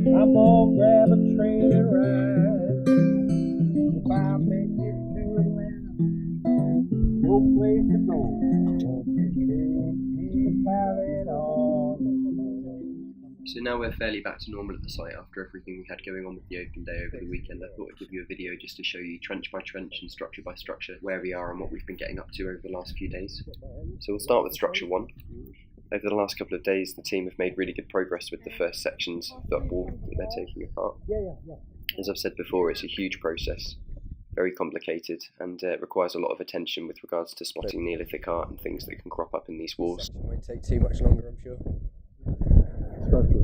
I'm gonna grab a train and ride. If I make it to Atlanta, no place to go. So now we're fairly back to normal at the site after everything we had going on with the open day over the weekend. I thought I'd give you a video just to show you trench by trench and structure by structure where we are and what we've been getting up to over the last few days. So we'll start with structure 1. Over the last couple of days the team have made really good progress with the first sections of that wall that they're taking apart. As I've said before, it's a huge process, very complicated, and requires a lot of attention with regards to spotting Neolithic art and things that can crop up in these walls. It won't take too much longer, I'm sure. Structure.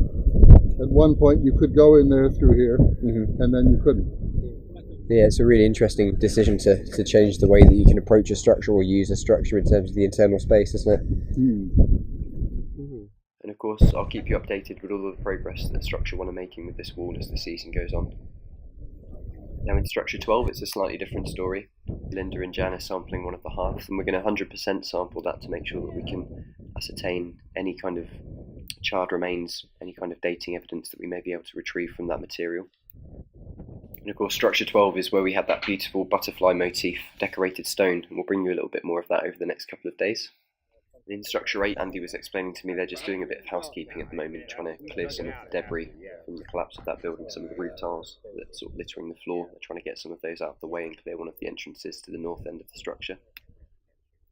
At one point you could go in there through here, and then you couldn't. Yeah, it's a really interesting decision to change the way that you can approach a structure or use a structure in terms of the internal space, isn't it? And of course I'll keep you updated with all of the progress that Structure 1 are making with this wall as the season goes on. Now in Structure 12 it's a slightly different story. Linda and Jan are sampling one of the hearths, and we're going to 100% sample that to make sure that we can ascertain any kind of charred remains, any kind of dating evidence that we may be able to retrieve from that material. And of course Structure 12 is where we had that beautiful butterfly motif decorated stone, and we'll bring you a little bit more of that over the next couple of days. In Structure 8, Andy was explaining to me they're just doing a bit of housekeeping at the moment, trying to clear some of the debris from the collapse of that building, some of the roof tiles that's sort of littering the floor. They're trying to get some of those out of the way and clear one of the entrances to the north end of the structure.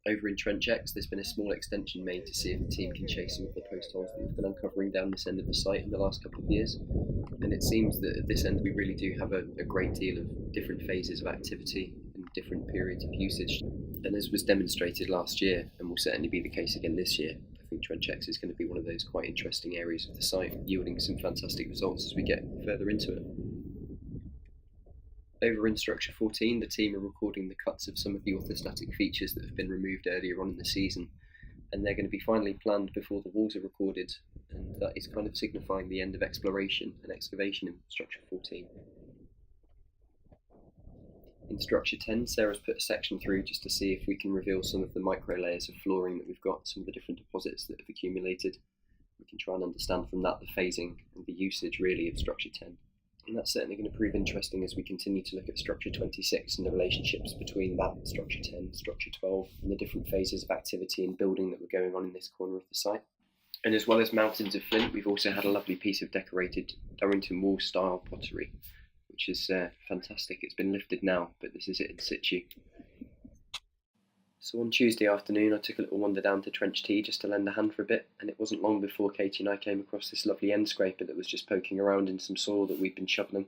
Over in Trench X, there's been a small extension made to see if the team can chase some of the post holes that we've been uncovering down this end of the site in the last couple of years. And it seems that at this end we really do have a great deal of different phases of activity and different periods of usage. And as was demonstrated last year, and will certainly be the case again this year, I think Trench X is going to be one of those quite interesting areas of the site, yielding some fantastic results as we get further into it. Over in Structure 14, the team are recording the cuts of some of the orthostatic features that have been removed earlier on in the season, and they're going to be finally planned before the walls are recorded, and that is kind of signifying the end of exploration and excavation in Structure 14. In Structure 10, Sarah's put a section through just to see if we can reveal some of the micro layers of flooring that we've got, some of the different deposits that have accumulated. We can try and understand from that the phasing and the usage really of Structure 10. And that's certainly going to prove interesting as we continue to look at Structure 26 and the relationships between that, Structure 10, Structure 12, and the different phases of activity and building that were going on in this corner of the site. And as well as mountains of flint, we've also had a lovely piece of decorated Durrington Wall style pottery, which is fantastic. It's been lifted now, but this is it in situ. So on Tuesday afternoon I took a little wander down to Trench T just to lend a hand for a bit, and it wasn't long before Katie and I came across this lovely end scraper that was just poking around in some soil that we'd been shoveling.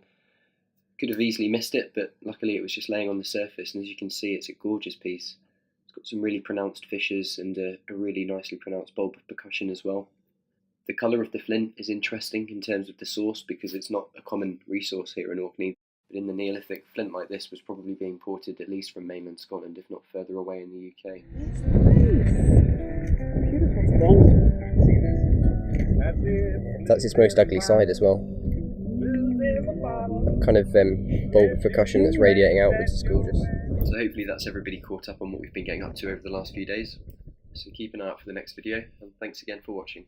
Could have easily missed it, but luckily it was just laying on the surface, and as you can see it's a gorgeous piece. It's got some really pronounced fissures and a really nicely pronounced bulb of percussion as well. The colour of the flint is interesting in terms of the source because it's not a common resource here in Orkney. But in the Neolithic, flint like this was probably being imported at least from mainland Scotland, if not further away in the UK. That's its most ugly side as well. Kind of bulb of percussion that's radiating outwards is gorgeous. So hopefully that's everybody caught up on what we've been getting up to over the last few days. So keep an eye out for the next video, and thanks again for watching.